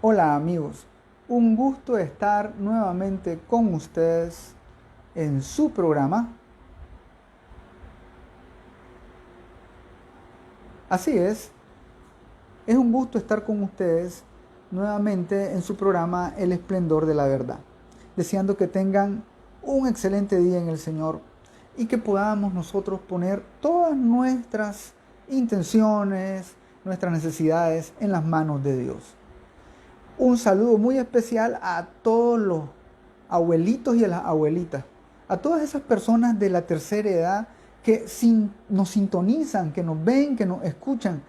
Hola amigos, un gusto estar nuevamente con ustedes en su programa. Así es un gusto estar con ustedes nuevamente en su programa El Esplendor de la Verdad, deseando que tengan un excelente día en el Señor y que podamos nosotros poner todas nuestras intenciones, nuestras necesidades en las manos de Dios. Un saludo muy especial a todos los abuelitos y a las abuelitas, a todas esas personas de la tercera edad que nos sintonizan, que nos ven, que nos escuchan.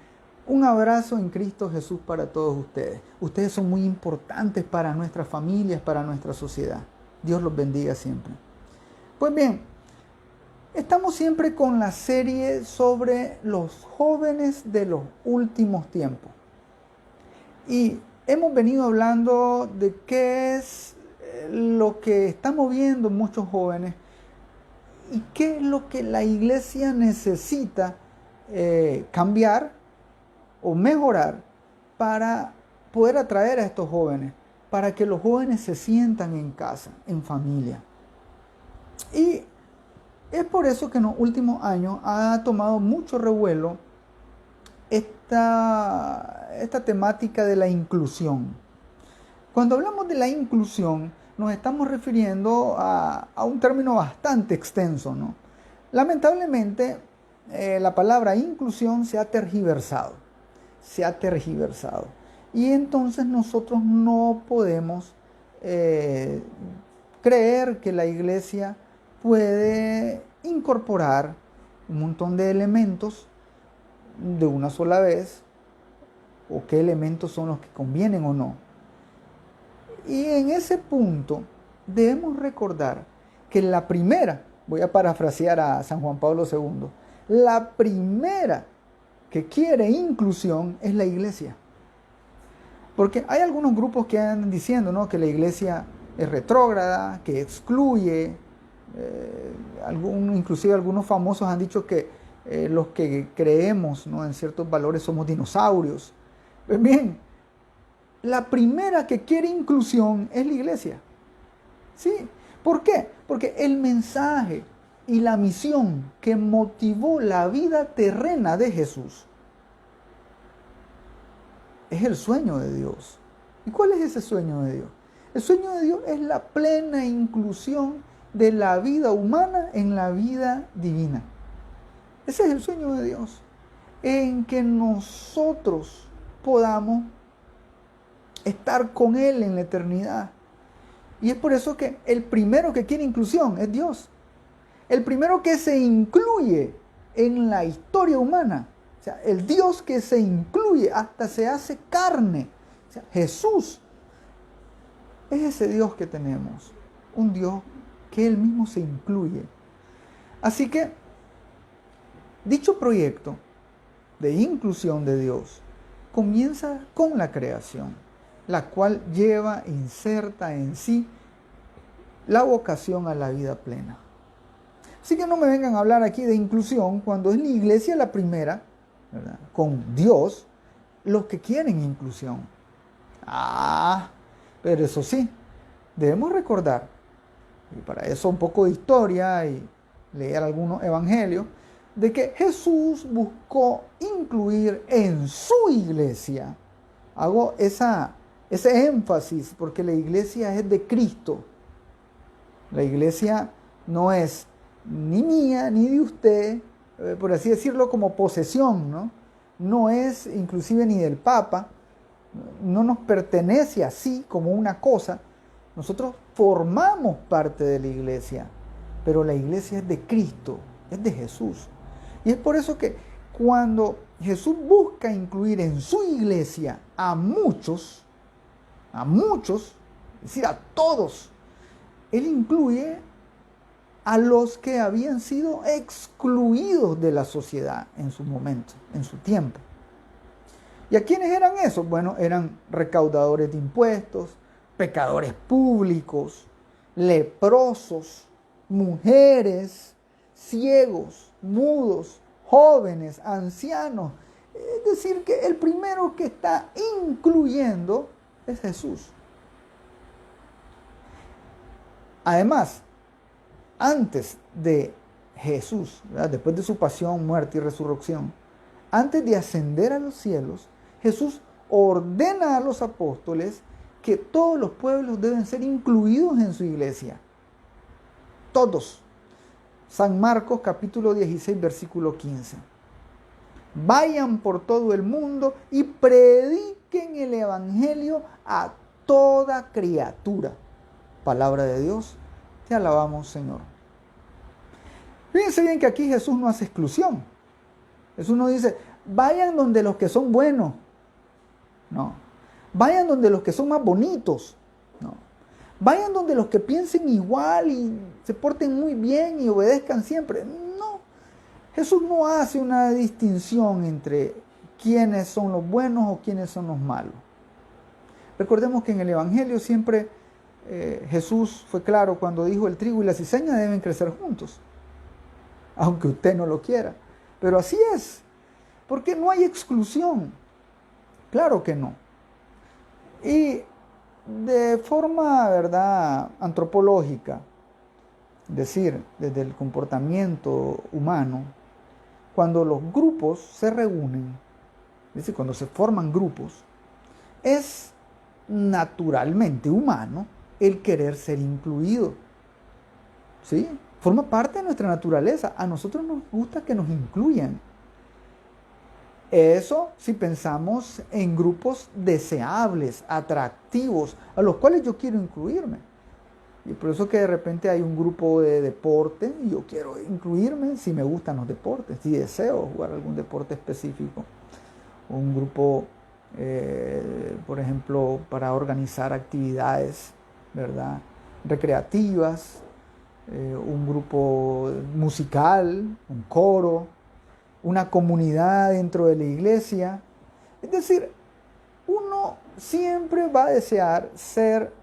Un abrazo en Cristo Jesús para todos ustedes. Ustedes son muy importantes para nuestras familias, para nuestra sociedad. Dios los bendiga siempre. Pues bien, estamos siempre con la serie sobre los jóvenes de los últimos tiempos. Y hemos venido hablando de qué es lo que estamos viendo muchos jóvenes y qué es lo que la iglesia necesita cambiar o mejorar para poder atraer a estos jóvenes, para que los jóvenes se sientan en casa, en familia. Y es por eso que en los últimos años ha tomado mucho revuelo esta temática de la inclusión. Cuando hablamos de la inclusión, nos estamos refiriendo a un término bastante extenso, ¿no? Lamentablemente, la palabra inclusión se ha tergiversado. Y entonces nosotros no podemos creer que la iglesia puede incorporar un montón de elementos de una sola vez, o qué elementos son los que convienen o no. Y en ese punto debemos recordar que la primera, voy a parafrasear a San Juan Pablo II, la primera que quiere inclusión es la iglesia. Porque hay algunos grupos que andan diciendo, ¿no?, que la iglesia es retrógrada, que excluye. Inclusive algunos famosos han dicho que los que creemos, ¿no?, en ciertos valores somos dinosaurios. Pues bien, la primera que quiere inclusión es la iglesia. ¿Sí? ¿Por qué? Porque el mensaje y la misión que motivó la vida terrena de Jesús es el sueño de Dios. ¿Y cuál es ese sueño de Dios? El sueño de Dios es la plena inclusión de la vida humana en la vida divina. Ese es el sueño de Dios, en que nosotros podamos estar con Él en la eternidad. Y es por eso que el primero que quiere inclusión es Dios. El primero que se incluye en la historia humana. O sea, el Dios que se incluye, hasta se hace carne. O sea, Jesús es ese Dios que tenemos. Un Dios que Él mismo se incluye. Así que, dicho proyecto de inclusión de Dios comienza con la creación, la cual inserta en sí la vocación a la vida plena. Así que no me vengan a hablar aquí de inclusión cuando es la iglesia la primera, ¿verdad?, con Dios, los que quieren inclusión. Pero eso sí, debemos recordar, y para eso un poco de historia y leer algunos evangelios, de que Jesús buscó incluir en su iglesia. Hago ese énfasis porque la iglesia es de Cristo. La iglesia no es ni mía ni de usted, por así decirlo, como posesión, ¿no? No es inclusive ni del Papa, no nos pertenece así como una cosa. Nosotros formamos parte de la iglesia, pero la iglesia es de Cristo, es de Jesús. Y es por eso que cuando Jesús busca incluir en su iglesia a muchos, es decir, a todos, Él incluye a los que habían sido excluidos de la sociedad en su momento, en su tiempo. ¿Y a quiénes eran esos? Bueno, eran recaudadores de impuestos, pecadores públicos, leprosos, mujeres, ciegos, mudos, jóvenes, ancianos. Es decir, que el primero que está incluyendo es Jesús. Además, antes de Jesús, ¿verdad?, después de su pasión, muerte y resurrección, antes de ascender a los cielos, Jesús ordena a los apóstoles que todos los pueblos deben ser incluidos en su iglesia. Todos. San Marcos capítulo 16, versículo 15. Vayan por todo el mundo y prediquen el evangelio a toda criatura. Palabra de Dios, te alabamos, Señor. Fíjense bien que aquí Jesús no hace exclusión. Jesús no dice, vayan donde los que son buenos. No. Vayan donde los que son más bonitos. No. Vayan donde los que piensen igual y se porten muy bien y obedezcan siempre. No. Jesús no hace una distinción entre quiénes son los buenos o quiénes son los malos. Recordemos que en el Evangelio siempre Jesús fue claro cuando dijo el trigo y la cizaña deben crecer juntos, aunque usted no lo quiera. Pero así es, porque no hay exclusión. Claro que no. Y de forma, ¿verdad?, antropológica, es decir, desde el comportamiento humano, cuando los grupos se reúnen, es decir, cuando se forman grupos, es naturalmente humano el querer ser incluido. ¿Sí? Forma parte de nuestra naturaleza. A nosotros nos gusta que nos incluyan. Eso si pensamos en grupos deseables, atractivos, a los cuales yo quiero incluirme. Y por eso que de repente hay un grupo de deporte y yo quiero incluirme si me gustan los deportes, si deseo jugar algún deporte específico. O un grupo, por ejemplo, para organizar actividades, ¿verdad?, recreativas, un grupo musical, un coro, una comunidad dentro de la iglesia. Es decir, uno siempre va a desear ser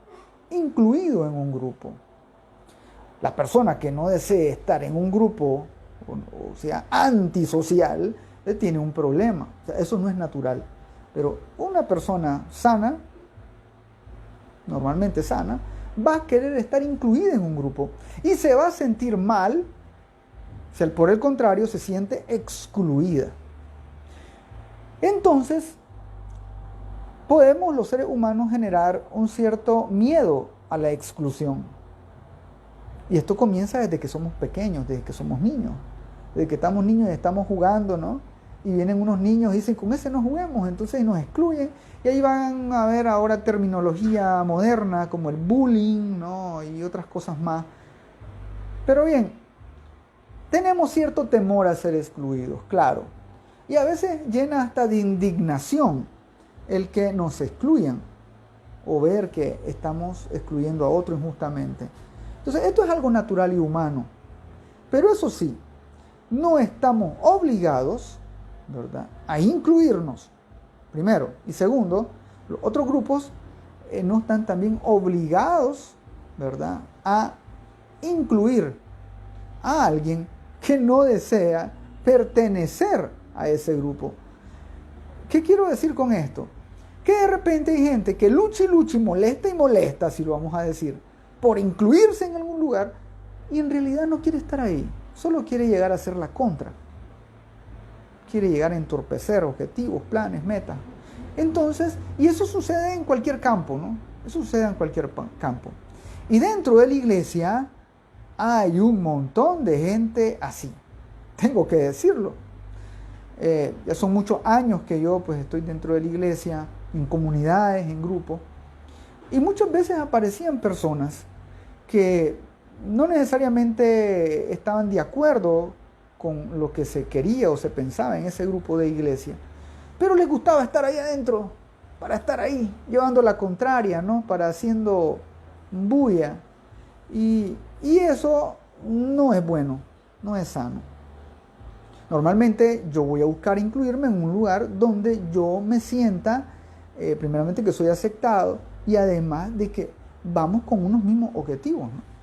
incluido en un grupo. La persona que no desee estar en un grupo, o sea, antisocial, tiene un problema. O sea, eso no es natural. Pero una persona sana, normalmente sana, va a querer estar incluida en un grupo y se va a sentir mal si por el contrario se siente excluida. Entonces, podemos los seres humanos generar un cierto miedo a la exclusión. Y esto comienza desde que somos pequeños, desde que somos niños. Desde que estamos niños y estamos jugando, ¿no? Y vienen unos niños y dicen, con ese no juguemos, entonces nos excluyen. Y ahí van a ver ahora terminología moderna como el bullying, ¿no?, y otras cosas más. Pero bien, tenemos cierto temor a ser excluidos, claro. Y a veces llena hasta de indignación el que nos excluyan o ver que estamos excluyendo a otro injustamente. Entonces, esto es algo natural y humano. Pero eso sí, no estamos obligados, ¿verdad?, a incluirnos, primero. Y segundo, los otros grupos no están también obligados, ¿verdad?, a incluir a alguien que no desea pertenecer a ese grupo. ¿Qué quiero decir con esto? Que de repente hay gente que lucha y lucha y molesta, si lo vamos a decir, por incluirse en algún lugar y en realidad no quiere estar ahí. Solo quiere llegar a ser la contra. Quiere llegar a entorpecer objetivos, planes, metas. Entonces, y eso sucede en cualquier campo, ¿no? Eso sucede en cualquier campo. Y dentro de la iglesia hay un montón de gente así. Tengo que decirlo. Ya son muchos años que yo pues estoy dentro de la iglesia, en comunidades, en grupos. Y muchas veces aparecían personas que no necesariamente estaban de acuerdo con lo que se quería o se pensaba en ese grupo de iglesia, pero les gustaba estar ahí adentro, para estar ahí, llevando la contraria, ¿no?, para haciendo bulla. Y eso no es bueno, no es sano. Normalmente yo voy a buscar incluirme en un lugar donde yo me sienta, primeramente que soy aceptado y además de que vamos con unos mismos objetivos, ¿no?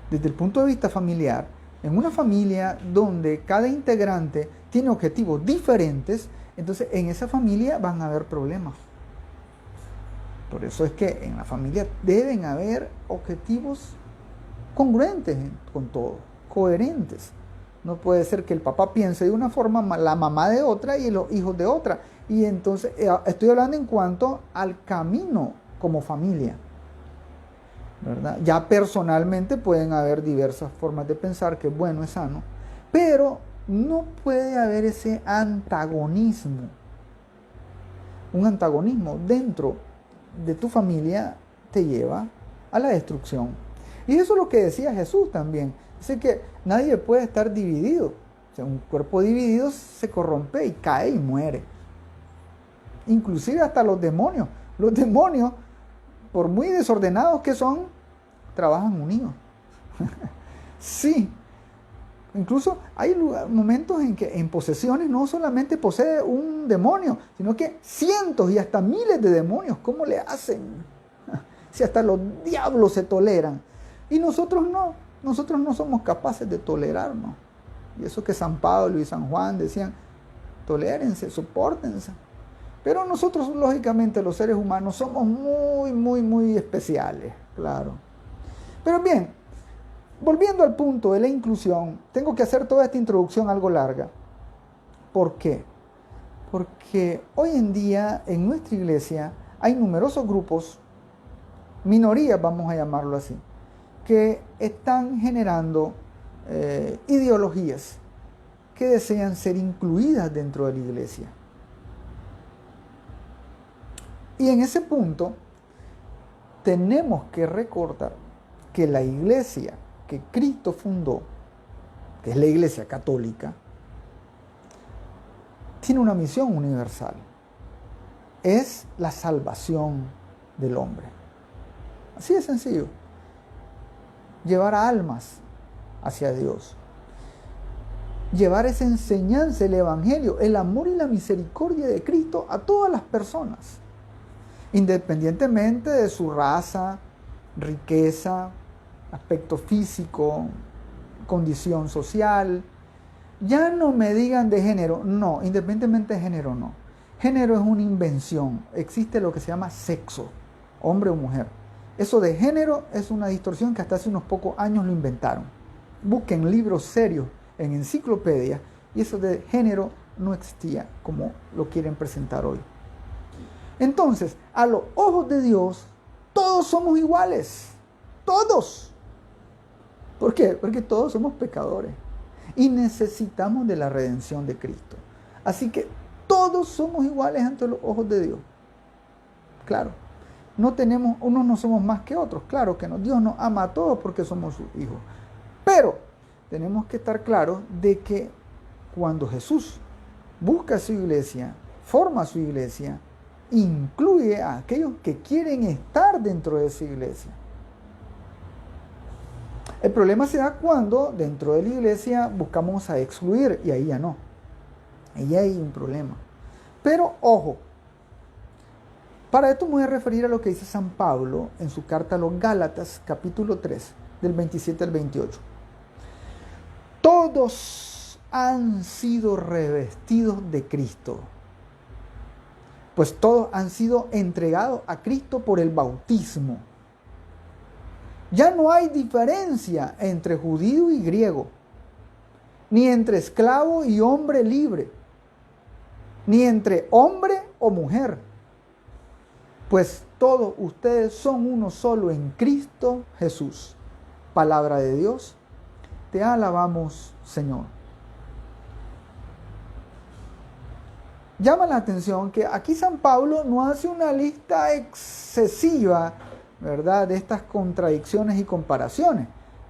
Desde el punto de vista familiar, en una familia donde cada integrante tiene objetivos diferentes, entonces en esa familia van a haber problemas. Por eso es que en la familia deben haber objetivos congruentes con todo, coherentes. No puede ser que el papá piense de una forma, la mamá de otra y los hijos de otra. Y entonces estoy hablando en cuanto al camino como familia, ¿verdad? Ya personalmente pueden haber diversas formas de pensar, que es bueno, es sano, pero no puede haber ese antagonismo. Un antagonismo dentro de tu familia te lleva a la destrucción. Y eso es lo que decía Jesús también. Dice que nadie puede estar dividido. O sea, un cuerpo dividido se corrompe y cae y muere. Inclusive hasta los demonios. Los demonios, por muy desordenados que son, trabajan unidos. Sí. Incluso hay momentos en que en posesiones no solamente posee un demonio, sino que cientos y hasta miles de demonios. ¿Cómo le hacen? Si hasta los diablos se toleran. Y nosotros no somos capaces de tolerarnos. Y eso que San Pablo y San Juan decían, tolérense, sopórtense. Pero nosotros, lógicamente, los seres humanos somos muy especiales, claro. Pero bien, volviendo al punto de la inclusión, tengo que hacer toda esta introducción algo larga. ¿Por qué? Porque hoy en día en nuestra iglesia hay numerosos grupos, minorías vamos a llamarlo así, que están generando ideologías que desean ser incluidas dentro de la iglesia. Y en ese punto tenemos que recordar que la iglesia que Cristo fundó, que es la iglesia católica, tiene una misión universal. Es la salvación del hombre. Así de sencillo. Llevar a almas hacia Dios. Llevar esa enseñanza, el evangelio, el amor y la misericordia de Cristo a todas las personas. Independientemente de su raza, riqueza, aspecto físico, condición social. Ya no me digan de género, no, independientemente de género, no. Género es una invención, existe lo que se llama sexo, hombre o mujer. Eso de género es una distorsión que hasta hace unos pocos años lo inventaron. Busquen libros serios en enciclopedias y eso de género no existía como lo quieren presentar hoy. Entonces, a los ojos de Dios, todos somos iguales, todos. ¿Por qué? Porque todos somos pecadores y necesitamos de la redención de Cristo. Así que todos somos iguales ante los ojos de Dios. Claro, unos no somos más que otros, claro que no. Dios nos ama a todos porque somos sus hijos. Pero tenemos que estar claros de que cuando Jesús busca su iglesia, forma su iglesia, incluye a aquellos que quieren estar dentro de esa iglesia. El problema se da cuando dentro de la iglesia buscamos a excluir y ahí ya no. Ahí hay un problema. Pero ojo, para esto me voy a referir a lo que dice San Pablo en su carta a los Gálatas, capítulo 3, del 27 al 28. Todos han sido revestidos de Cristo, pues todos han sido entregados a Cristo por el bautismo. Ya no hay diferencia entre judío y griego, ni entre esclavo y hombre libre, ni entre hombre o mujer, pues todos ustedes son uno solo en Cristo Jesús. Palabra de Dios, te alabamos, Señor. Llama la atención que aquí San Pablo no hace una lista excesiva, ¿verdad?, de estas contradicciones y comparaciones.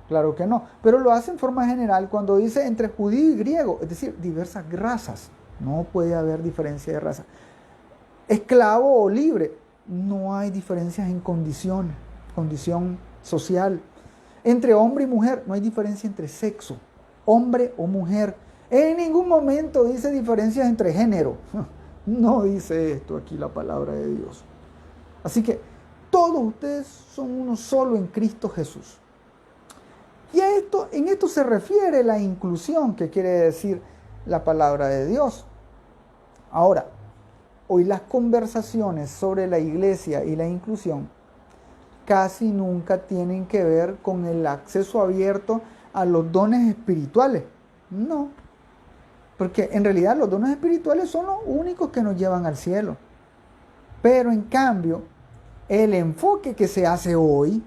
Claro que no, pero lo hace en forma general cuando dice entre judío y griego, es decir, diversas razas. No puede haber diferencia de raza. Esclavo o libre, no hay diferencias en condición social. Entre hombre y mujer, no hay diferencia entre sexo, hombre o mujer. En ningún momento dice diferencias entre género. No dice esto aquí la palabra de Dios. Así que todos ustedes son uno solo en Cristo Jesús. Y en esto se refiere la inclusión que quiere decir la palabra de Dios. Ahora, hoy las conversaciones sobre la iglesia y la inclusión casi nunca tienen que ver con el acceso abierto a los dones espirituales. No, porque en realidad los dones espirituales son los únicos que nos llevan al cielo. Pero en cambio, el enfoque que se hace hoy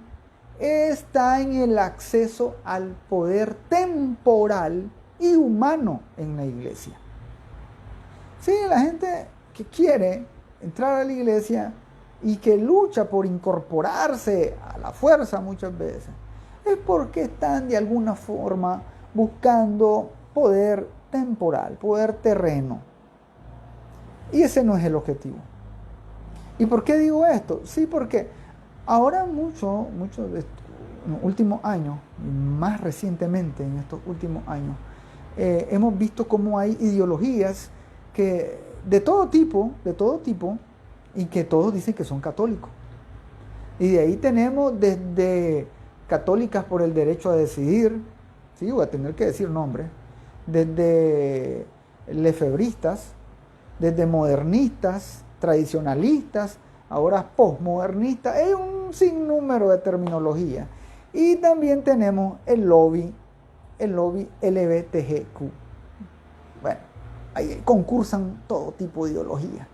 está en el acceso al poder temporal y humano en la iglesia. Sí, la gente que quiere entrar a la iglesia y que lucha por incorporarse a la fuerza muchas veces, es porque están de alguna forma buscando poder temporal, poder terreno. Y ese no es el objetivo. ¿Y por qué digo esto? Sí, porque ahora mucho de estos últimos años, más recientemente en estos últimos años, hemos visto cómo hay ideologías que de todo tipo, y que todos dicen que son católicos. Y de ahí tenemos desde católicas por el derecho a decidir, sí, voy a tener que decir nombres, desde lefebristas, desde modernistas, tradicionalistas, ahora posmodernistas, hay un sinnúmero de terminología. Y también tenemos el lobby LGBTQ. Bueno, ahí concursan todo tipo de ideologías,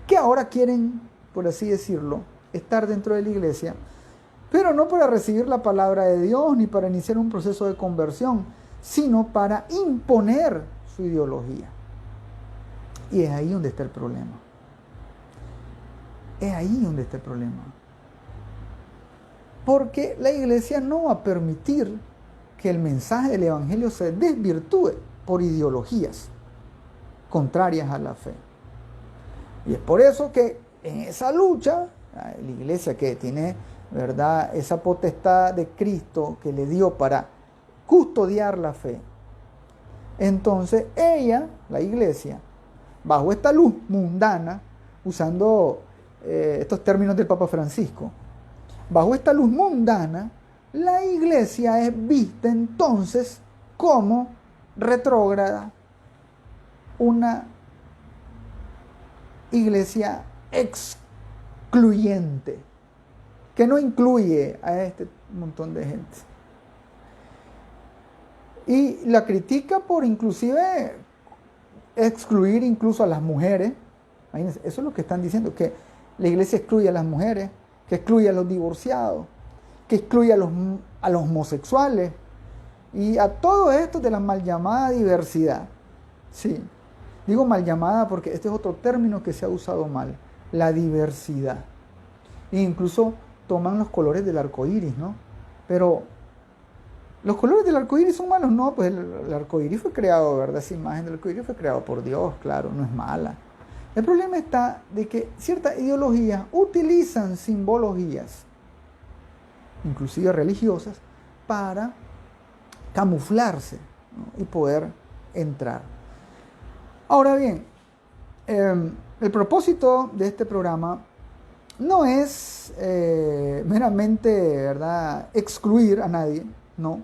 que ahora quieren, por así decirlo, estar dentro de la iglesia, pero no para recibir la palabra de Dios ni para iniciar un proceso de conversión, sino para imponer su ideología. Y es ahí donde está el problema. Es ahí donde está el problema. Porque la iglesia no va a permitir que el mensaje del evangelio se desvirtúe por ideologías contrarias a la fe. Y es por eso que en esa lucha, la iglesia que tiene, ¿verdad?, esa potestad de Cristo que le dio para custodiar la fe, entonces ella, la iglesia, bajo esta luz mundana, usando estos términos del Papa Francisco, bajo esta luz mundana, la iglesia es vista entonces como retrógrada, una iglesia excluyente, que no incluye a este montón de gente. Y la critica por inclusive excluir incluso a las mujeres. Eso es lo que están diciendo, que la iglesia excluye a las mujeres, que excluye a los divorciados, que excluye a los homosexuales y a todo esto de la mal llamada diversidad. Sí, digo mal llamada porque este es otro término que se ha usado mal, la diversidad. E incluso toman los colores del arco iris, ¿no? Pero los colores del arco iris son malos, no, pues el arco iris fue creado, ¿verdad? Esa imagen del arco iris fue creado por Dios, claro, no es mala. El problema está de que ciertas ideologías utilizan simbologías, inclusive religiosas, para camuflarse, ¿no?, y poder entrar. Ahora bien, el propósito de este programa no es meramente, ¿verdad?, excluir a nadie, no.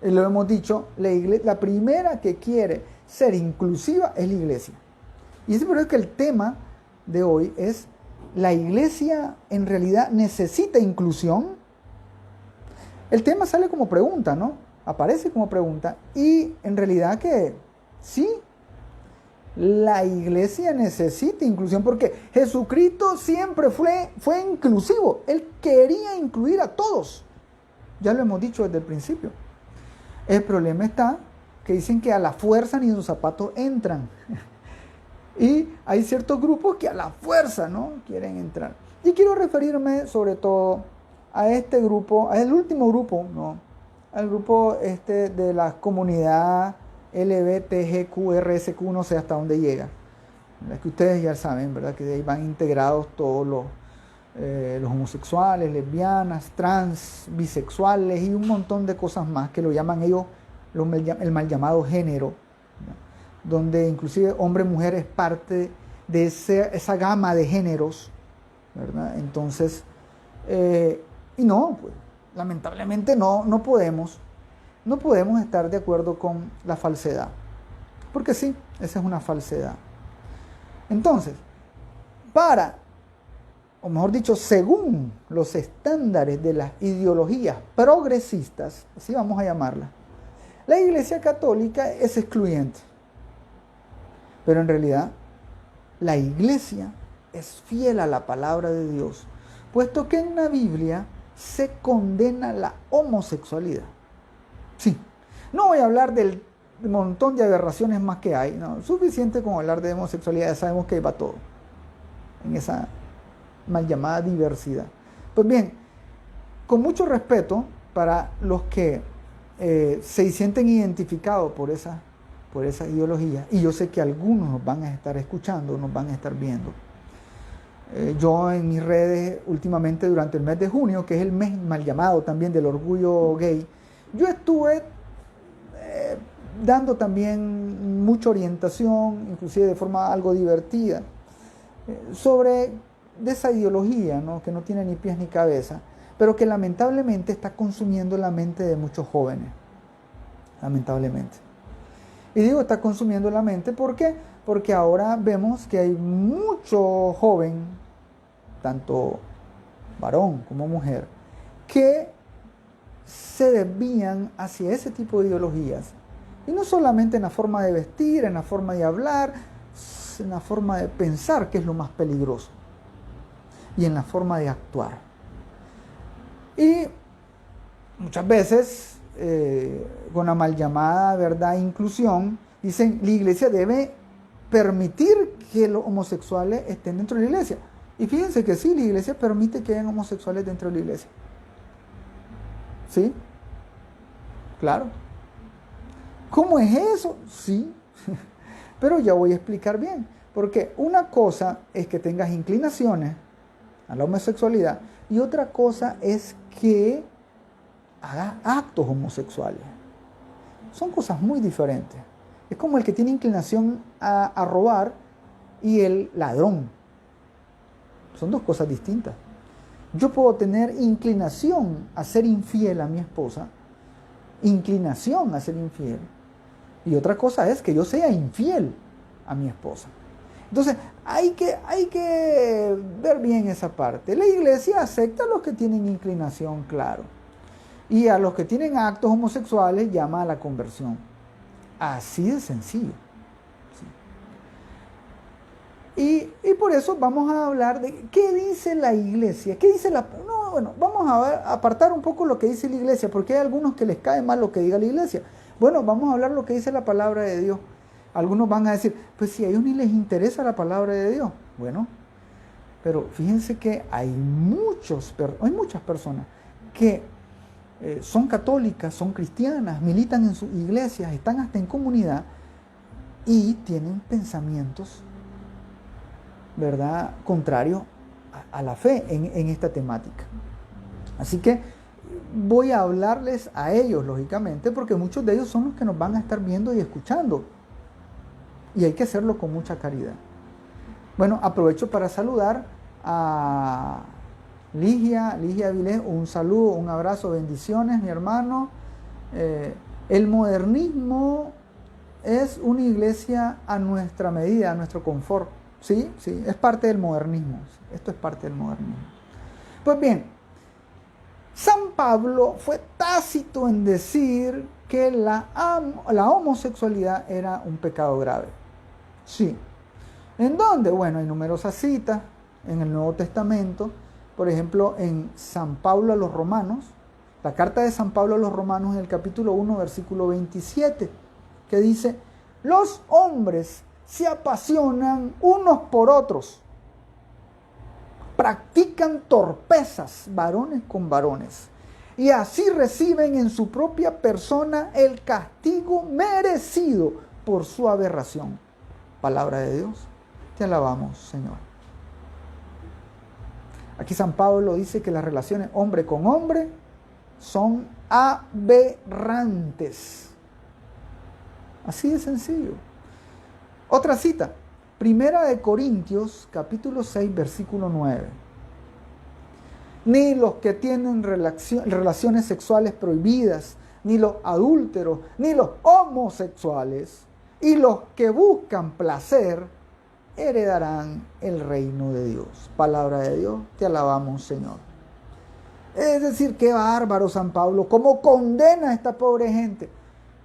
Lo hemos dicho, la primera que quiere ser inclusiva es la iglesia. Y es por eso que el tema de hoy es: ¿la iglesia en realidad necesita inclusión? El tema sale como pregunta, ¿no? Aparece como pregunta, y en realidad que sí, la iglesia necesita inclusión, porque Jesucristo siempre fue inclusivo. Él quería incluir a todos. Ya lo hemos dicho desde el principio. El problema está que dicen que a la fuerza ni sus zapatos entran. Y hay ciertos grupos que a la fuerza, ¿no?, quieren entrar. Y quiero referirme sobre todo a este grupo, al último grupo, ¿no?, al grupo de la comunidad LGBTQRSQ, no sé hasta dónde llega. Es que ustedes ya saben, ¿verdad?, que de ahí van integrados todos los homosexuales, lesbianas, trans, bisexuales y un montón de cosas más que lo llaman ellos el mal llamado género, ¿no?, donde inclusive hombre y mujer es parte de esa gama de géneros, ¿verdad? Entonces, y no, pues, lamentablemente no podemos estar de acuerdo con la falsedad, porque sí, esa es una falsedad. Entonces, para, o mejor dicho, según los estándares de las ideologías progresistas, así vamos a llamarlas, la Iglesia Católica es excluyente. Pero en realidad, la Iglesia es fiel a la palabra de Dios, puesto que en la Biblia se condena la homosexualidad. Sí, no voy a hablar del montón de aberraciones más que hay, no, suficiente con hablar de homosexualidad, ya sabemos que va todo en esa mal llamada diversidad. Pues bien, con mucho respeto para los que se sienten identificados por esa ideología, y yo sé que algunos nos van a estar escuchando, nos van a estar viendo. Yo en mis redes últimamente durante el mes de junio, que es el mes mal llamado también del orgullo gay, yo estuve dando también mucha orientación, inclusive de forma algo divertida, sobre de esa ideología, ¿no? Que no tiene ni pies ni cabeza, pero que lamentablemente está consumiendo la mente de muchos jóvenes. Lamentablemente. Y digo está consumiendo la mente, ¿por qué? Porque ahora vemos que hay mucho joven, tanto varón como mujer, que se desvían hacia ese tipo de ideologías. Y no solamente en la forma de vestir, en la forma de hablar, en la forma de pensar, que es lo más peligroso, y en la forma de actuar. Y muchas veces, con la mal llamada verdad inclusión, dicen la iglesia debe permitir que los homosexuales estén dentro de la iglesia. Y fíjense que sí, la iglesia permite que hayan homosexuales dentro de la iglesia. ¿Sí? Claro. ¿Cómo es eso? Sí. Pero ya voy a explicar bien. Porque una cosa es que tengas inclinaciones a la homosexualidad y otra cosa es que hagas actos homosexuales. Son cosas muy diferentes. Es como el que tiene inclinación a robar y el ladrón. Son dos cosas distintas. Yo puedo tener inclinación a ser infiel a mi esposa, inclinación a ser infiel, y otra cosa es que yo sea infiel a mi esposa. Entonces, hay que ver bien esa parte. La iglesia acepta a los que tienen inclinación, claro. Y a los que tienen actos homosexuales llama a la conversión. Así de sencillo. Sí. Y por eso vamos a hablar de qué dice la iglesia. ¿Qué dice la...? No, bueno, vamos a ver, apartar un poco lo que dice la iglesia, porque hay algunos que les cae mal lo que diga la iglesia. Bueno, vamos a hablar lo que dice la palabra de Dios. Algunos van a decir, pues si a ellos ni les interesa la palabra de Dios. Bueno, pero fíjense que hay muchas personas que son católicas, son cristianas, militan en sus iglesias, están hasta en comunidad y tienen pensamientos, ¿verdad?, contrarios a la fe en esta temática. Así que voy a hablarles a ellos, lógicamente, porque muchos de ellos son los que nos van a estar viendo y escuchando. Y hay que hacerlo con mucha caridad. Bueno, aprovecho para saludar a Ligia Avilés, un saludo, un abrazo, bendiciones, mi hermano. El modernismo es una iglesia a nuestra medida, a nuestro confort. Sí, es parte del modernismo. Esto es parte del modernismo. Pues bien, San Pablo fue tácito en decir que la homosexualidad era un pecado grave. Sí. ¿En dónde? Bueno, hay numerosas citas en el Nuevo Testamento. Por ejemplo, en San Pablo a los Romanos, la carta de San Pablo a los Romanos en el capítulo 1, versículo 27, que dice, los hombres se apasionan unos por otros, practican torpezas varones con varones, y así reciben en su propia persona el castigo merecido por su aberración. Palabra de Dios, te alabamos, Señor. Aquí San Pablo dice que las relaciones hombre con hombre son aberrantes. Así de sencillo. Otra cita, Primera de Corintios, capítulo 6, versículo 9. Ni los que tienen relaciones sexuales prohibidas, ni los adúlteros, ni los homosexuales, y los que buscan placer, heredarán el reino de Dios. Palabra de Dios, te alabamos, Señor. Es decir, qué bárbaro San Pablo, cómo condena a esta pobre gente.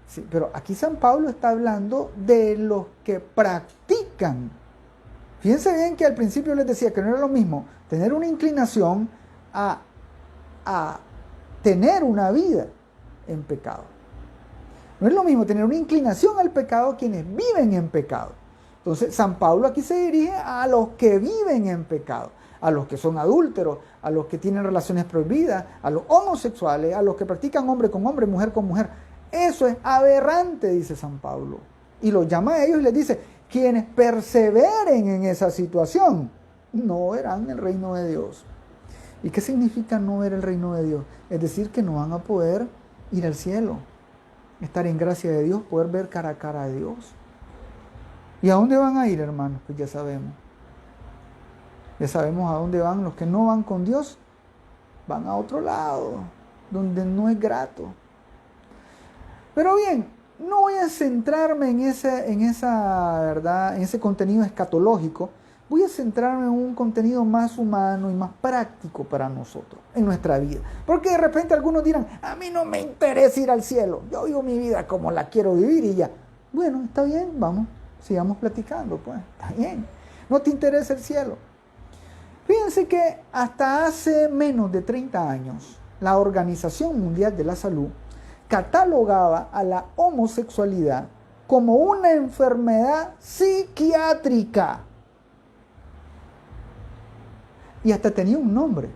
Sí, pero aquí San Pablo está hablando de los que practican. Fíjense bien que al principio les decía que no era lo mismo tener una inclinación a tener una vida en pecado. No es lo mismo tener una inclinación al pecado quienes viven en pecado. Entonces San Pablo aquí se dirige a los que viven en pecado, a los que son adúlteros, a los que tienen relaciones prohibidas, a los homosexuales, a los que practican hombre con hombre, mujer con mujer. Eso es aberrante, dice San Pablo. Y los llama a ellos y les dice, quienes perseveren en esa situación no verán el reino de Dios. ¿Y qué significa no ver el reino de Dios? Es decir, que no van a poder ir al cielo, estar en gracia de Dios, poder ver cara a cara a Dios. ¿Y a dónde van a ir, hermanos? Pues ya sabemos. Ya sabemos a dónde van. Los que no van con Dios van a otro lado, donde no es grato. Pero bien, no voy a centrarme en esa ¿verdad? En ese contenido escatológico. Voy a centrarme en un contenido más humano y más práctico para nosotros, en nuestra vida. Porque de repente algunos dirán, a mí no me interesa ir al cielo, yo vivo mi vida como la quiero vivir y ya. Bueno, está bien, vamos, sigamos platicando, pues, está bien. No te interesa el cielo. Fíjense que hasta hace menos de 30 años, la Organización Mundial de la Salud catalogaba a la homosexualidad como una enfermedad psiquiátrica. Y hasta tenía un nombre.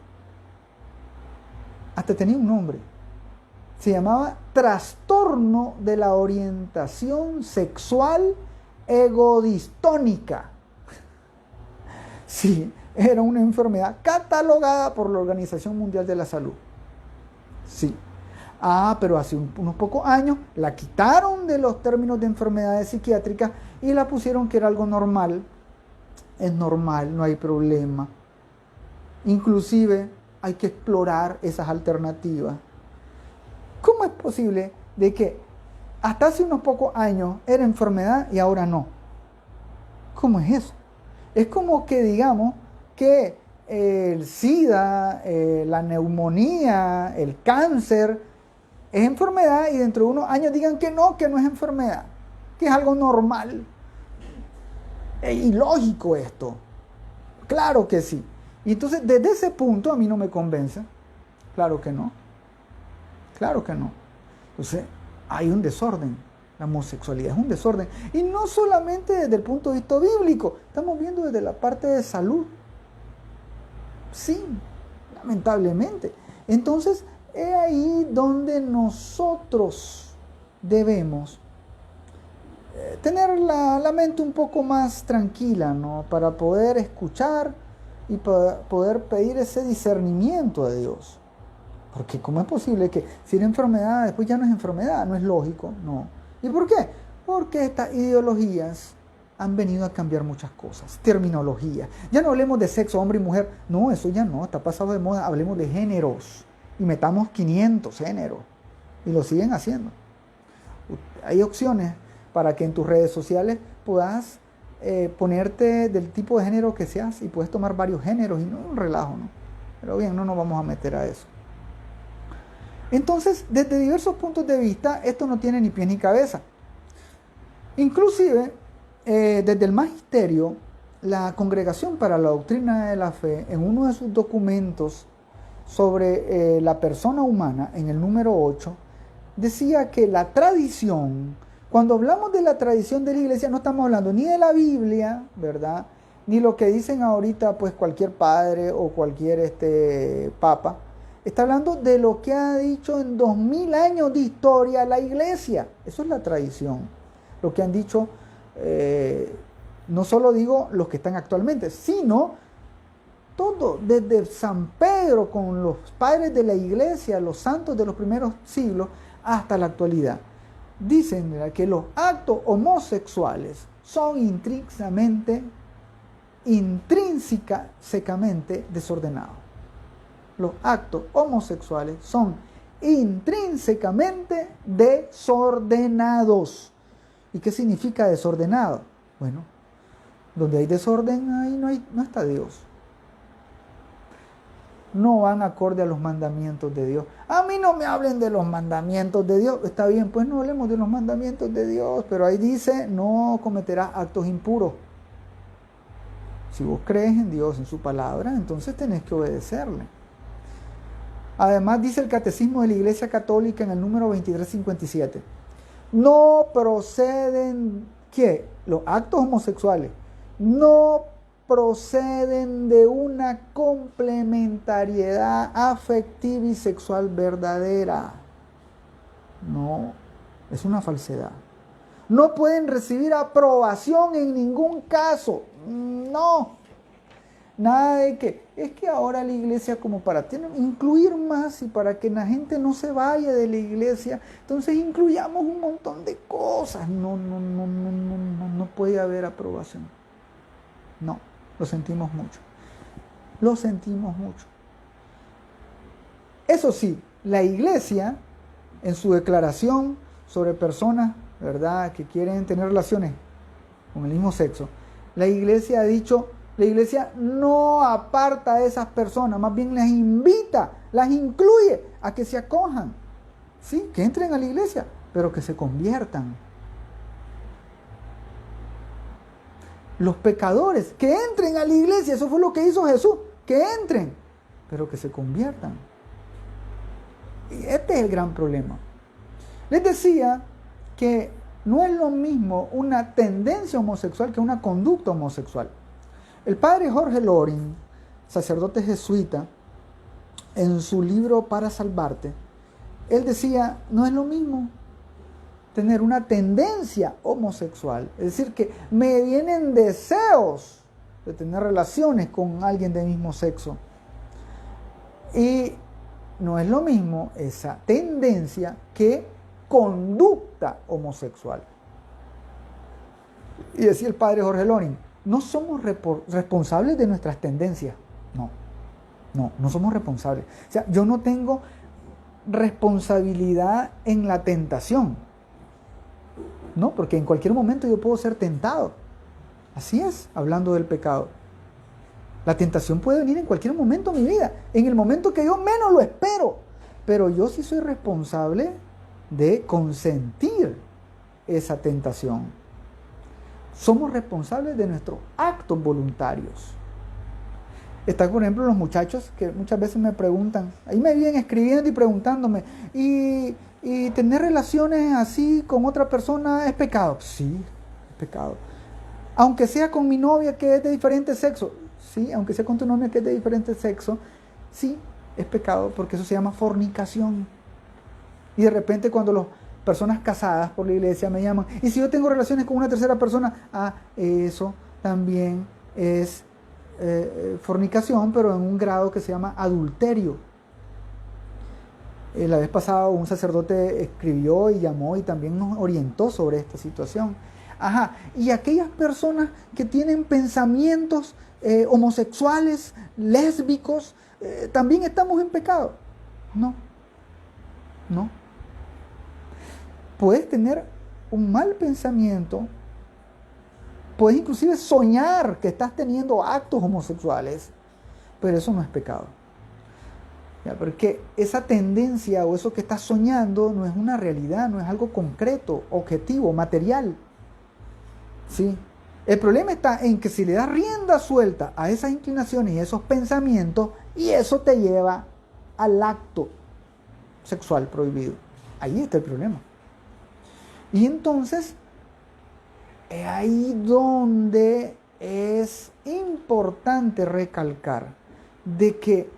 Se llamaba trastorno de la orientación sexual egodistónica. Sí, era una enfermedad catalogada por la Organización Mundial de la Salud. Sí. Pero hace unos pocos años la quitaron de los términos de enfermedades psiquiátricas y la pusieron que era algo normal. Es normal, no hay problema. Inclusive hay que explorar esas alternativas. ¿Cómo es posible de que hasta hace unos pocos años era enfermedad y ahora no? ¿Cómo es eso? Es como que digamos que el SIDA, la neumonía, el cáncer es enfermedad y dentro de unos años digan que no es enfermedad, que es algo normal. Es ilógico esto. Claro que sí. Y entonces desde ese punto a mí no me convence. Claro que no. Entonces hay un desorden. La homosexualidad es un desorden. Y no solamente desde el punto de vista bíblico. Estamos viendo desde la parte de salud. Sí, lamentablemente. Entonces es ahí donde nosotros debemos tener la mente un poco más tranquila, ¿no? Para poder escuchar y poder pedir ese discernimiento de Dios. Porque ¿cómo es posible que si era enfermedad, después ya no es enfermedad? No es lógico, no. ¿Y por qué? Porque estas ideologías han venido a cambiar muchas cosas. Terminología. Ya no hablemos de sexo, hombre y mujer. No, eso ya no, está pasado de moda. Hablemos de géneros. Y metamos 500 géneros. Y lo siguen haciendo. Hay opciones para que en tus redes sociales puedas ponerte del tipo de género que seas y puedes tomar varios géneros y no es un relajo, ¿no? Pero bien, no nos vamos a meter a eso. Entonces, desde diversos puntos de vista, esto no tiene ni pies ni cabeza. Inclusive, desde el magisterio, la Congregación para la Doctrina de la Fe, en uno de sus documentos sobre la persona humana, en el número 8, decía que la tradición, cuando hablamos de la tradición de la iglesia, no estamos hablando ni de la Biblia, ¿verdad? Ni lo que dicen ahorita pues cualquier padre o cualquier papa. Está hablando de lo que ha dicho en 2000 años de historia la iglesia. Eso es la tradición. Lo que han dicho, no solo digo los que están actualmente, sino todo, desde San Pedro con los padres de la iglesia, los santos de los primeros siglos, hasta la actualidad. Dicen que los actos homosexuales son intrínsecamente desordenados. Los actos homosexuales son intrínsecamente desordenados. ¿Y qué significa desordenado? Bueno, Donde hay desorden, ahí no está Dios. No van acorde a los mandamientos de Dios. A mí no me hablen de los mandamientos de Dios. Está bien, pues no hablemos de los mandamientos de Dios, pero ahí dice, no cometerás actos impuros. Si vos crees en Dios, en su palabra, entonces tenés que obedecerle. Además dice el Catecismo de la Iglesia Católica en el número 2357, no proceden, ¿qué? Los actos homosexuales no proceden de una complementariedad afectiva y sexual verdadera. No, es una falsedad. No pueden recibir aprobación en ningún caso. No. Nada de que, es que ahora la iglesia como para incluir más y para que la gente no se vaya de la iglesia, entonces incluyamos un montón de cosas. No puede haber aprobación. No, lo sentimos mucho. Lo sentimos mucho. Eso sí, la iglesia, en su declaración sobre personas, ¿verdad?, que quieren tener relaciones con el mismo sexo, la iglesia ha dicho, la iglesia no aparta a esas personas, más bien las invita, las incluye a que se acojan, ¿sí?, que entren a la iglesia, pero que se conviertan. Los pecadores, que entren a la iglesia, eso fue lo que hizo Jesús, que entren, pero que se conviertan. Y este es el gran problema. Les decía que no es lo mismo una tendencia homosexual que una conducta homosexual. El padre Jorge Loring, sacerdote jesuita, en su libro Para Salvarte, él decía, no es lo mismo tener una tendencia homosexual, es decir, que me vienen deseos de tener relaciones con alguien del mismo sexo. Y no es lo mismo esa tendencia que conducta homosexual. Y decía el padre Jorge Loring, no somos responsables de nuestras tendencias. No somos responsables. O sea, yo no tengo responsabilidad en la tentación. No, porque en cualquier momento yo puedo ser tentado. Así es, hablando del pecado. La tentación puede venir en cualquier momento de mi vida, en el momento que yo menos lo espero. Pero yo sí soy responsable de consentir esa tentación. Somos responsables de nuestros actos voluntarios. Están, por ejemplo, los muchachos que muchas veces me preguntan, ahí me vienen escribiendo y preguntándome, ¿y tener relaciones así con otra persona es pecado? Sí, es pecado. Aunque sea con mi novia que es de diferente sexo, sí, aunque sea con tu novia que es de diferente sexo, sí, es pecado, porque eso se llama fornicación. Y de repente cuando las personas casadas por la iglesia me llaman, y si yo tengo relaciones con una tercera persona, eso también es fornicación, pero en un grado que se llama adulterio. La vez pasada un sacerdote escribió y llamó y también nos orientó sobre esta situación. Y aquellas personas que tienen pensamientos homosexuales, lésbicos, ¿también estamos en pecado? No. Puedes tener un mal pensamiento, puedes inclusive soñar que estás teniendo actos homosexuales, pero eso no es pecado. Porque esa tendencia o eso que estás soñando no es una realidad, no es algo concreto, objetivo, material. ¿Sí? El problema está en que si le das rienda suelta a esas inclinaciones y esos pensamientos, y eso te lleva al acto sexual prohibido. Ahí está el problema. Y entonces, es ahí donde es importante recalcar de que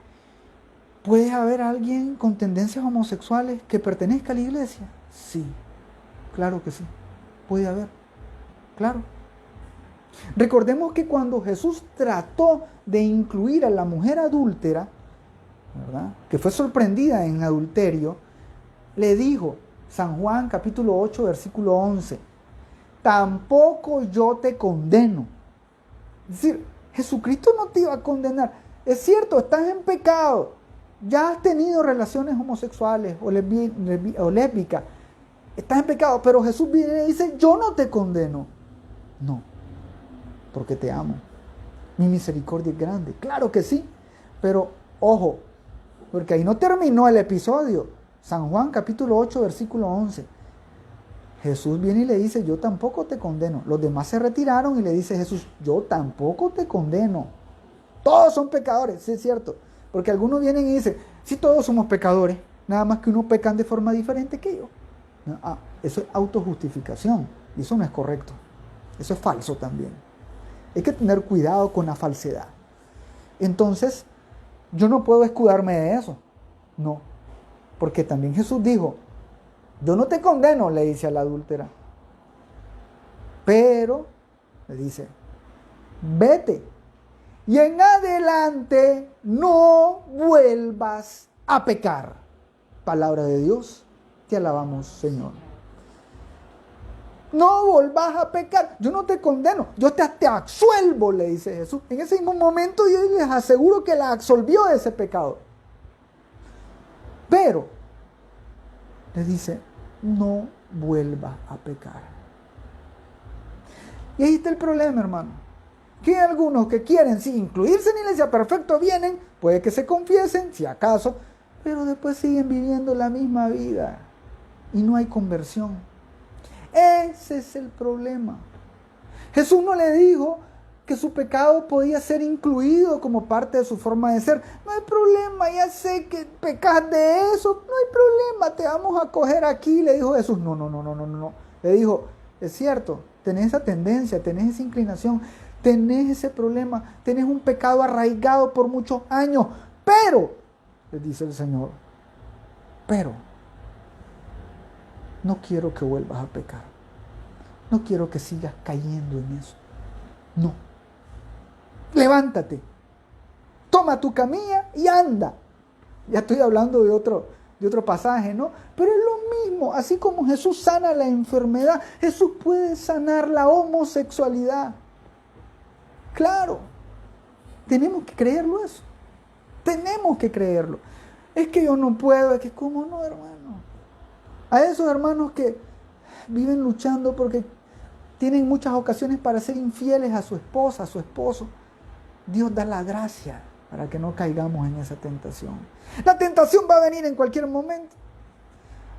puede haber alguien con tendencias homosexuales que pertenezca a la iglesia. Sí, claro que sí, puede haber, claro. Recordemos que cuando Jesús trató de incluir a la mujer adúltera, ¿verdad?, que fue sorprendida en adulterio, le dijo, San Juan capítulo 8 versículo 11, tampoco yo te condeno. Es decir, Jesucristo no te iba a condenar. Es cierto, estás en pecado, ya has tenido relaciones homosexuales o lésbicas, estás en pecado, pero Jesús viene y dice, yo no te condeno. No. porque te amo. Mi misericordia es grande. Claro que sí, pero ojo, porque ahí no terminó el episodio. San Juan capítulo 8, versículo 11. Jesús viene y le dice, yo tampoco te condeno. Los demás se retiraron y le dice Jesús, yo tampoco te condeno. Todos son pecadores, sí es cierto. Porque algunos vienen y dicen, sí, todos somos pecadores, nada más que unos pecan de forma diferente que yo. Eso es autojustificación y eso no es correcto. Eso es falso también. Hay que tener cuidado con la falsedad. Entonces, yo no puedo escudarme de eso. No. Porque también Jesús dijo, yo no te condeno, le dice a la adúltera. Pero, le dice, vete. Y en adelante no vuelvas a pecar. Palabra de Dios. Te alabamos, Señor. No volvás a pecar. Yo no te condeno. Yo te absuelvo, le dice Jesús. En ese mismo momento yo les aseguro que la absolvió de ese pecado. Pero, le dice, no vuelvas a pecar. Y ahí está el problema, hermano. Que hay algunos que quieren, sí, incluirse en la iglesia, perfecto, vienen, puede que se confiesen, si acaso, pero después siguen viviendo la misma vida y no hay conversión. Ese es el problema. Jesús no le dijo que su pecado podía ser incluido como parte de su forma de ser. No hay problema, ya sé que pecas de eso, no hay problema, te vamos a coger aquí, le dijo Jesús. No. Le dijo, es cierto, tenés esa tendencia, tenés esa inclinación, tenés ese problema, tenés un pecado arraigado por muchos años, pero, le dice el Señor, pero no quiero que vuelvas a pecar. No quiero que sigas cayendo en eso. No. Levántate. Toma tu camilla y anda. Ya estoy hablando de otro pasaje, ¿no? Pero es lo mismo. Así como Jesús sana la enfermedad, Jesús puede sanar la homosexualidad. Claro. Tenemos que creerlo eso. Tenemos que creerlo. Es que yo no puedo. Es que, ¿cómo no, hermano? A esos hermanos que viven luchando porque tienen muchas ocasiones para ser infieles a su esposa, a su esposo, Dios da la gracia para que no caigamos en esa tentación. La tentación va a venir en cualquier momento.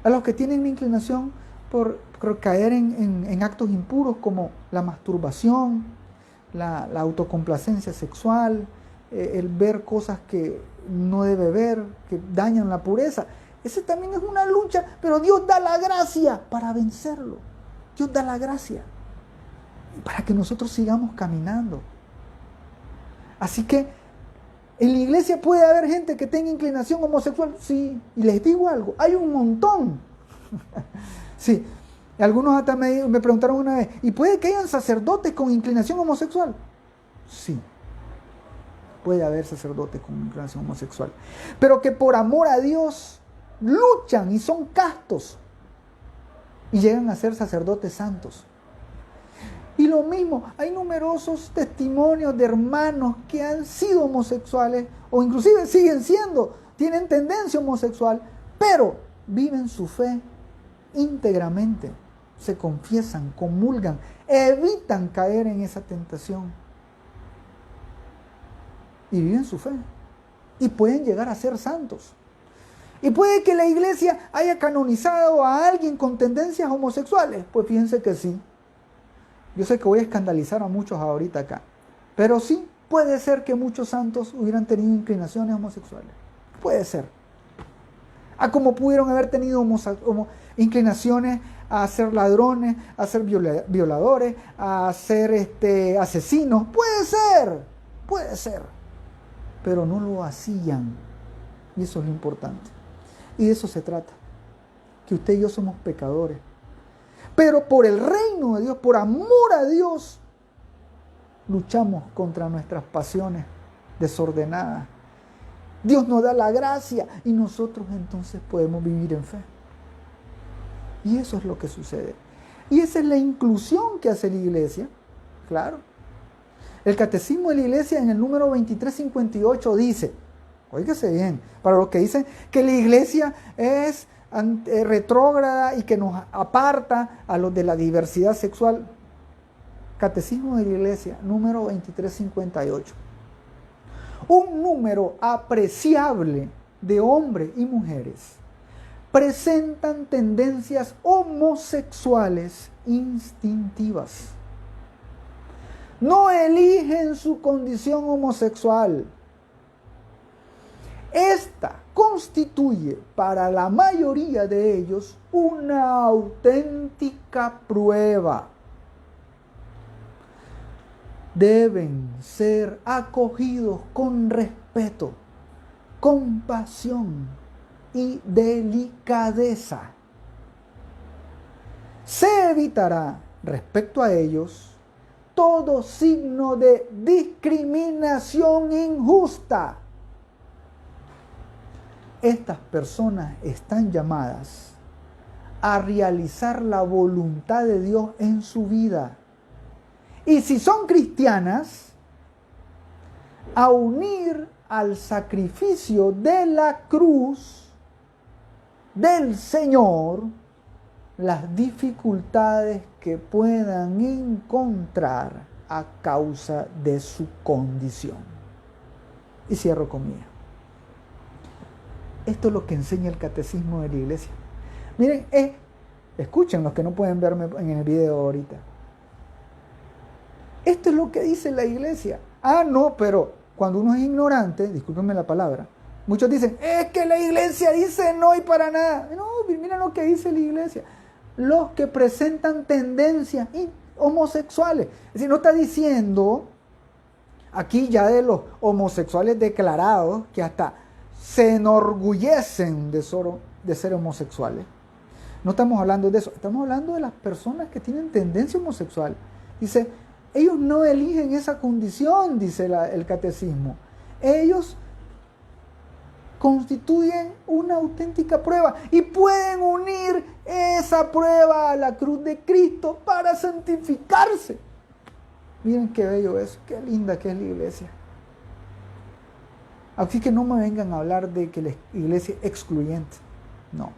A los que tienen la inclinación por caer en actos impuros como la masturbación, la autocomplacencia sexual, el ver cosas que no debe ver, que dañan la pureza. Ese también es una lucha, pero Dios da la gracia para vencerlo. Dios da la gracia para que nosotros sigamos caminando. Así que en la iglesia puede haber gente que tenga inclinación homosexual. Sí, y les digo algo, hay un montón. Sí, algunos hasta me preguntaron una vez, ¿y puede que hayan sacerdotes con inclinación homosexual? Sí. Puede haber sacerdotes con inclinación homosexual. Pero que por amor a Dios luchan y son castos y llegan a ser sacerdotes santos. Y lo mismo, hay numerosos testimonios de hermanos que han sido homosexuales o inclusive siguen siendo, tienen tendencia homosexual, pero viven su fe íntegramente, se confiesan, comulgan, evitan caer en esa tentación y viven su fe y pueden llegar a ser santos. Y puede que la iglesia haya canonizado a alguien con tendencias homosexuales. Pues fíjense que sí. Yo sé que voy a escandalizar a muchos ahorita acá. Pero sí, puede ser que muchos santos hubieran tenido inclinaciones homosexuales. Puede ser. Como pudieron haber tenido inclinaciones a ser ladrones, a ser violadores, a ser asesinos. Puede ser. Pero no lo hacían. Y eso es lo importante. Y de eso se trata. Que usted y yo somos pecadores. Pero por el reino de Dios, por amor a Dios, luchamos contra nuestras pasiones desordenadas. Dios nos da la gracia y nosotros entonces podemos vivir en fe. Y eso es lo que sucede. Y esa es la inclusión que hace la iglesia. Claro. El catecismo de la iglesia en el número 2358 dice, óigase bien, para los que dicen que la iglesia es retrógrada y que nos aparta a los de la diversidad sexual. Catecismo de la Iglesia, número 2358. Un número apreciable de hombres y mujeres presentan tendencias homosexuales instintivas. No eligen su condición homosexual. Esta constituye para la mayoría de ellos una auténtica prueba. Deben ser acogidos con respeto, compasión y delicadeza. Se evitará respecto a ellos todo signo de discriminación injusta. Estas personas están llamadas a realizar la voluntad de Dios en su vida. Y si son cristianas, a unir al sacrificio de la cruz del Señor las dificultades que puedan encontrar a causa de su condición. Y cierro comillas. Esto es lo que enseña el catecismo de la Iglesia. Miren, escuchen los que no pueden verme en el video ahorita. Esto es lo que dice la Iglesia. Ah, no, pero cuando uno es ignorante, discúlpenme la palabra, muchos dicen, es que la Iglesia dice no y para nada. No, miren lo que dice la Iglesia. Los que presentan tendencias homosexuales. Es decir, no está diciendo aquí ya de los homosexuales declarados que hasta se enorgullecen de ser homosexuales. No estamos hablando de eso. Estamos hablando de las personas que tienen tendencia homosexual. Dice, ellos no eligen esa condición, dice el catecismo. Ellos constituyen una auténtica prueba y pueden unir esa prueba a la cruz de Cristo para santificarse. Miren qué bello es, qué linda que es la Iglesia. Así que no me vengan a hablar de que la Iglesia es excluyente. No.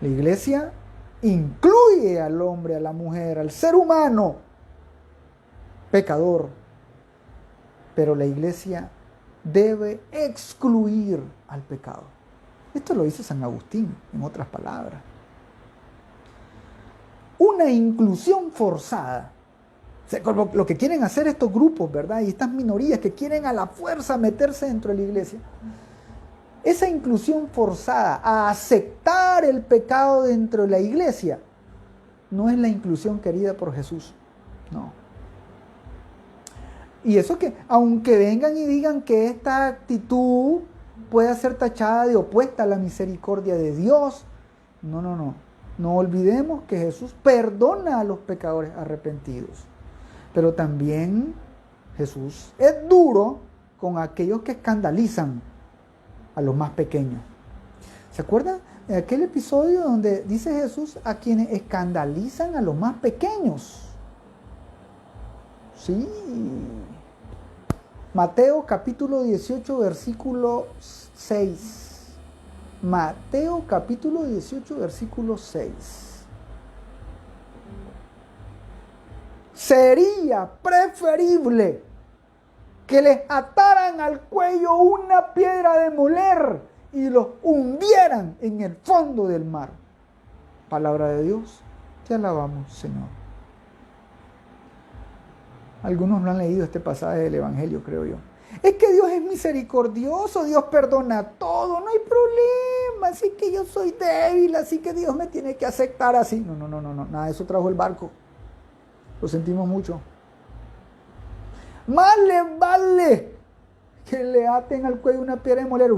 La Iglesia incluye al hombre, a la mujer, al ser humano pecador. Pero la Iglesia debe excluir al pecado. Esto lo dice San Agustín, en otras palabras. Una inclusión forzada. O sea, lo que quieren hacer estos grupos, ¿verdad? Y estas minorías que quieren a la fuerza meterse dentro de la Iglesia. Esa inclusión forzada a aceptar el pecado dentro de la Iglesia no es la inclusión querida por Jesús. No. Y eso que, aunque vengan y digan que esta actitud puede ser tachada de opuesta a la misericordia de Dios, no. No olvidemos que Jesús perdona a los pecadores arrepentidos. Pero también Jesús es duro con aquellos que escandalizan a los más pequeños. ¿Se acuerdan de aquel episodio donde dice Jesús a quienes escandalizan a los más pequeños? Sí. Mateo capítulo 18, versículo 6. Mateo capítulo 18, versículo 6. Sería preferible que les ataran al cuello una piedra de moler y los hundieran en el fondo del mar. Palabra de Dios, te alabamos, Señor. Algunos no han leído este pasaje del Evangelio, creo yo. Es que Dios es misericordioso, Dios perdona todo, no hay problema, así que yo soy débil, así que Dios me tiene que aceptar así. No, nada de eso trajo el barco. Lo sentimos mucho. Más les vale que le aten al cuello una piedra de moler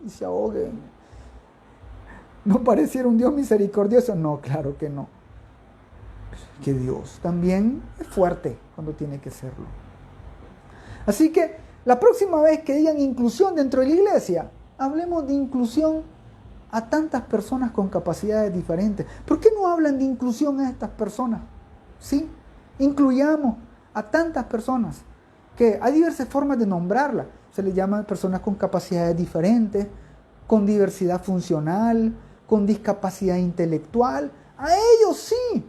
y se ahoguen. ¿No pareciera un Dios misericordioso? No, claro que no. Que Dios también es fuerte cuando tiene que serlo. Así que la próxima vez que digan inclusión dentro de la Iglesia, hablemos de inclusión a tantas personas con capacidades diferentes. ¿Por qué no hablan de inclusión a estas personas? Sí, incluyamos a tantas personas que hay diversas formas de nombrarlas. Se les llama personas con capacidades diferentes, con diversidad funcional, con discapacidad intelectual. A ellos sí,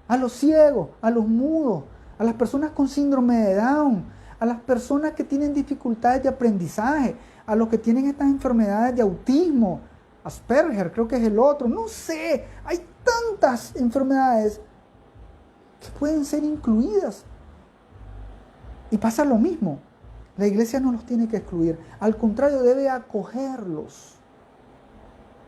a los ciegos, a los mudos, a las personas con síndrome de Down, a las personas que tienen dificultades de aprendizaje, a los que tienen estas enfermedades de autismo, Asperger, creo que es el otro, no sé, hay tantas enfermedades que pueden ser incluidas. Y pasa lo mismo, la iglesia no los tiene que excluir, al contrario, debe acogerlos.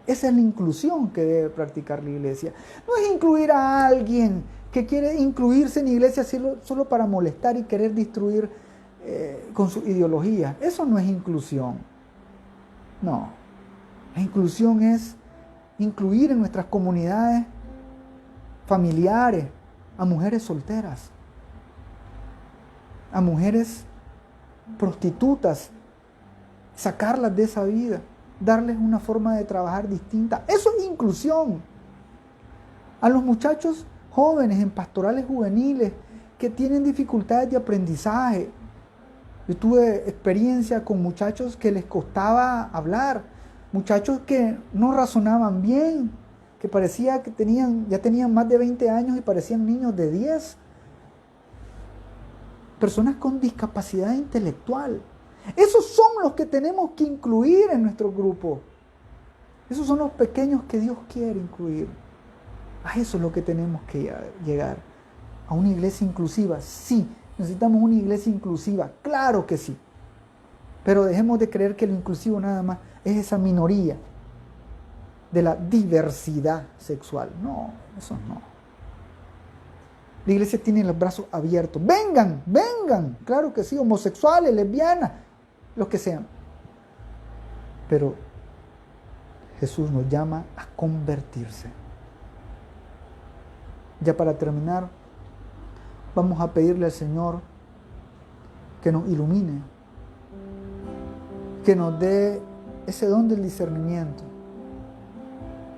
Esa es la inclusión que debe practicar la iglesia. No es incluir a alguien que quiere incluirse en la iglesia solo para molestar y querer destruir con su ideología. Eso no es inclusión. No. La inclusión es incluir en nuestras comunidades familiares a mujeres solteras, a mujeres prostitutas, sacarlas de esa vida, darles una forma de trabajar distinta. Eso es inclusión. A los muchachos jóvenes en pastorales juveniles que tienen dificultades de aprendizaje. Yo tuve experiencia con muchachos que les costaba hablar, muchachos que no razonaban bien, que parecía que ya tenían más de 20 años y parecían niños de 10. Personas con discapacidad intelectual. Esos son los que tenemos que incluir en nuestro grupo. Esos son los pequeños que Dios quiere incluir. A eso es lo que tenemos que llegar. A una iglesia inclusiva, sí. Necesitamos una iglesia inclusiva, claro que sí. Pero dejemos de creer que lo inclusivo nada más es esa minoría de la diversidad sexual. No, eso no. La iglesia tiene los brazos abiertos. Vengan, vengan, claro que sí, homosexuales, lesbianas, los que sean. Pero Jesús nos llama a convertirse. Ya para terminar, vamos a pedirle al Señor que nos ilumine, que nos dé ese don del discernimiento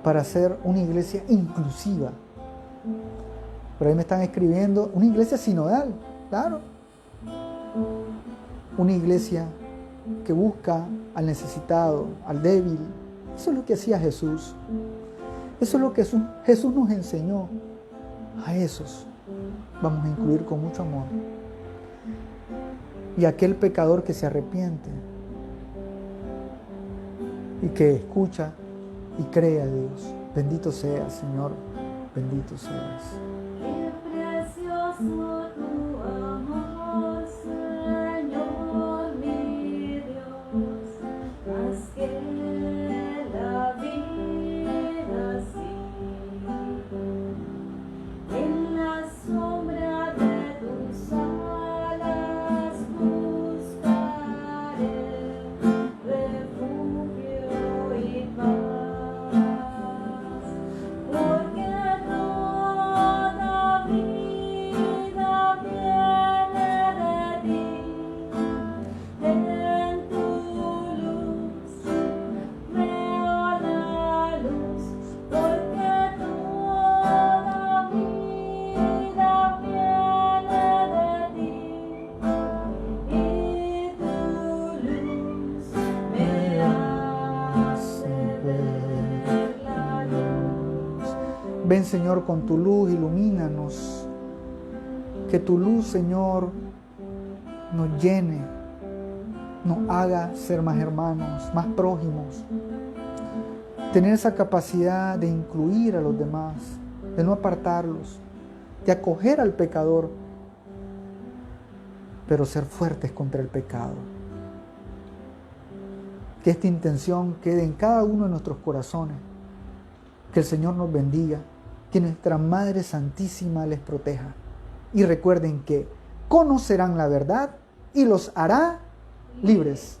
para ser una iglesia inclusiva. Por ahí me están escribiendo, una iglesia sinodal, claro. Una iglesia que busca al necesitado, al débil. Eso es lo que hacía Jesús. Eso es lo que Jesús nos enseñó. A esos vamos a incluir con mucho amor. Y aquel pecador que se arrepiente y que escucha y cree a Dios. Bendito seas, Señor. Bendito seas. Qué precioso tu amor, Señor mi Dios, más que la vida sí. En la sombra de tus alas buscaré refugio y paz, porque toda vida viene de ti. En tu luz veo la luz, porque toda vida viene de ti. Y tu luz me hace ver la luz. Ven, Señor, con tu luz, ilumínanos. Que tu luz, Señor, nos llene, nos haga ser más hermanos, más prójimos. Tener esa capacidad de incluir a los demás, de no apartarlos, de acoger al pecador, pero ser fuertes contra el pecado. Que esta intención quede en cada uno de nuestros corazones. Que el Señor nos bendiga, que nuestra Madre Santísima les proteja. Y recuerden que conocerán la verdad y los hará libres.